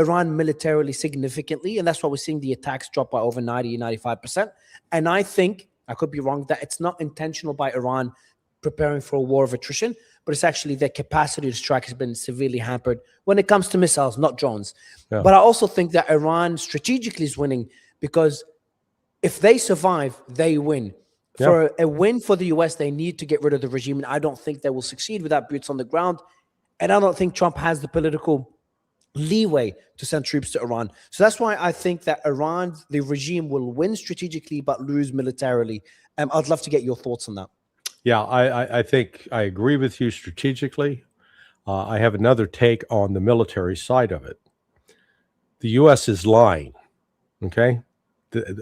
Iran militarily significantly, and that's why we're seeing the attacks drop by over 90-95%. And I think, I could be wrong, that it's not intentional by Iran preparing for a war of attrition, but it's actually their capacity to strike has been severely hampered when it comes to missiles, not drones. Yeah. But I also think that Iran strategically is winning, because if they survive, they win. For a win for the US, they need to get rid of the regime, and I don't think they will succeed without boots on the ground. And I don't think Trump has the political leeway to send troops to Iran. So that's why I think that Iran, the regime, will win strategically but lose militarily. I'd love to get your thoughts on that. Yeah, I think I agree with you strategically. I have another take on the military side of it. The U.S. is lying, okay?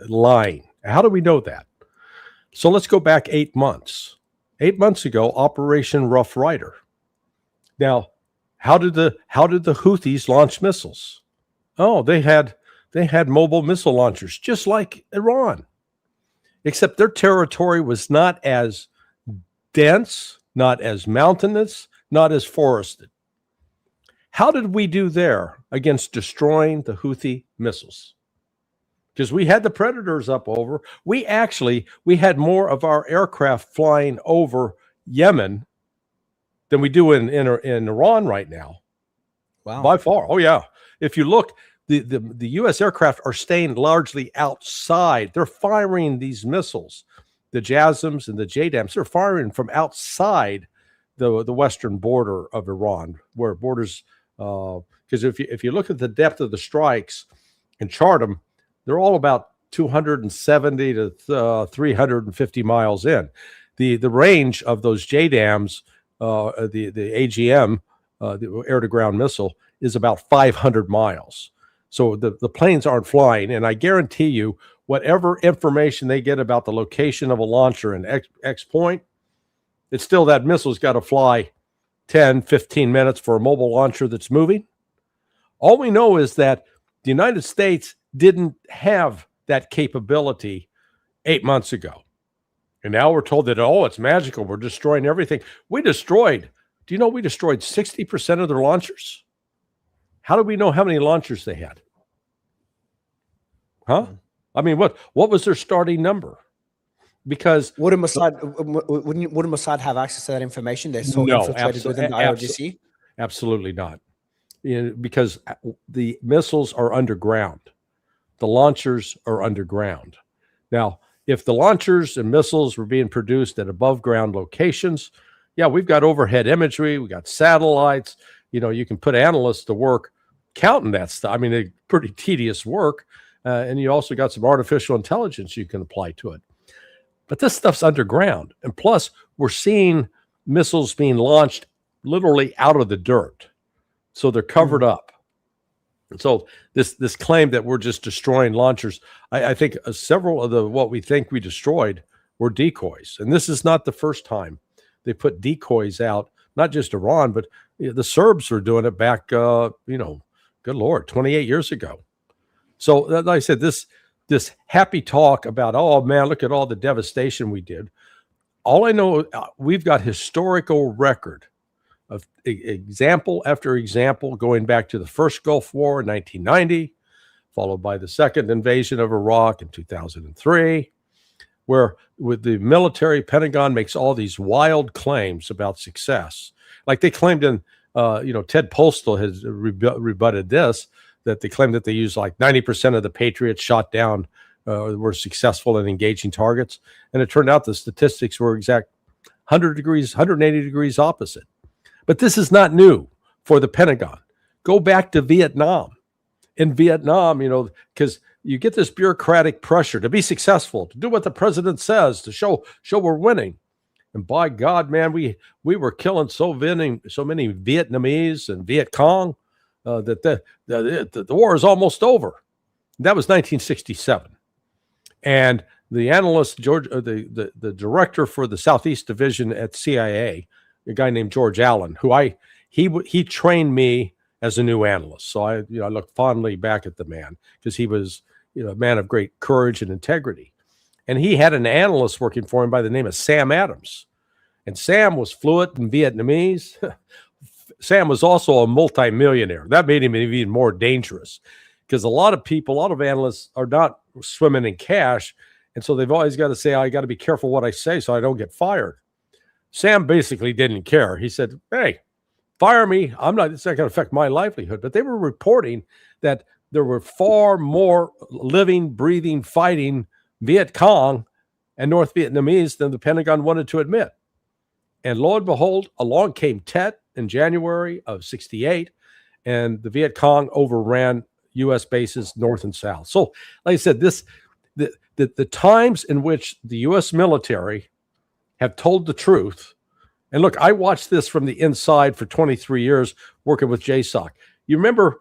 Lying. How do we know that? So let's go back 8 months. 8 months ago, Operation Rough Rider. Now, how did the Houthis launch missiles? Oh, they had mobile missile launchers, just like Iran, except their territory was not as dense, not as mountainous, not as forested. How did we do there against destroying the Houthi missiles? Because we had the Predators up over. We had more of our aircraft flying over Yemen than we do in Iran right now. Wow. By far. Oh, yeah. If you look, the U.S. aircraft are staying largely outside. They're firing these missiles, the JASSMs and the JDAMs. They're firing from outside the western border of Iran, where it borders, because if you look at the depth of the strikes and chart them, they're all about 270 to 350 miles in. The range of those JDAMs, the AGM, the air-to-ground missile, is about 500 miles. So the planes aren't flying, and I guarantee you, whatever information they get about the location of a launcher in X point, it's still that missile's got to fly 10, 15 minutes for a mobile launcher that's moving. All we know is that the United States didn't have that capability 8 months ago. And now we're told that, oh, it's magical. We're destroying everything. Do you know we destroyed 60% of their launchers? How do we know how many launchers they had? Huh? I mean, what was their starting number? Because wouldn't Mossad have access to that information? They're so infiltrated within the IRGC? Absolutely not. Because the missiles are underground. The launchers are underground. Now, if the launchers and missiles were being produced at above ground locations, yeah, we've got overhead imagery, we got satellites, you can put analysts to work counting that stuff. I mean, it's pretty tedious work. And you also got some artificial intelligence you can apply to it. But this stuff's underground. And plus, we're seeing missiles being launched literally out of the dirt. So they're covered up. And so this claim that we're just destroying launchers, I think several of what we think we destroyed were decoys. And this is not the first time they put decoys out, not just Iran, but the Serbs were doing it back, good Lord, 28 years ago. So like I said, this happy talk about, oh, man, look at all the devastation we did. All I know, we've got historical record of example after example going back to the first Gulf War in 1990, followed by the second invasion of Iraq in 2003, where with the military, Pentagon makes all these wild claims about success. Like they claimed in, Ted Postal has rebutted this, that they claim that they used like 90% of the Patriots shot down were successful in engaging targets. And it turned out the statistics were exact 180 degrees opposite. But this is not new for the Pentagon. Go back to Vietnam. In Vietnam, because you get this bureaucratic pressure to be successful, to do what the president says, to show we're winning. And by God, man, we were killing so many Vietnamese and Viet Cong that the war is almost over. That was 1967. And the analyst, the director for the Southeast Division at CIA, a guy named George Allen, who he trained me as a new analyst. So I look fondly back at the man because he was a man of great courage and integrity. And he had an analyst working for him by the name of Sam Adams. And Sam was fluent in Vietnamese, Sam was also a multimillionaire. That made him even more dangerous because a lot of people, a lot of analysts are not swimming in cash. And so they've always got to say, I got to be careful what I say so I don't get fired. Sam basically didn't care. He said, hey, fire me. It's not going to affect my livelihood. But they were reporting that there were far more living, breathing, fighting Viet Cong and North Vietnamese than the Pentagon wanted to admit. And lo and behold, along came Tet in January of 1968, and the Viet Cong overran U.S. bases north and south. So, like I said, the times in which the U.S. military have told the truth, and look, I watched this from the inside for 23 years working with JSOC. You remember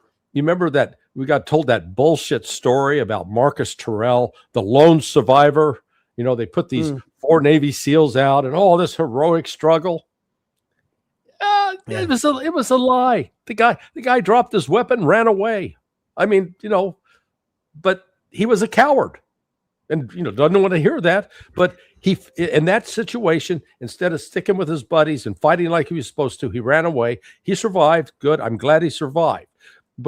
that we got told that bullshit story about Marcus Terrell, the lone survivor. You know, they put these 4 Navy SEALs out and all this heroic struggle. It was a lie. The guy dropped his weapon, ran away. I mean, you know, but he was a coward. And, you know, doesn't want to hear that. But he, in that situation, instead of sticking with his buddies and fighting like he was supposed to, he ran away. He survived. Good. I'm glad he survived.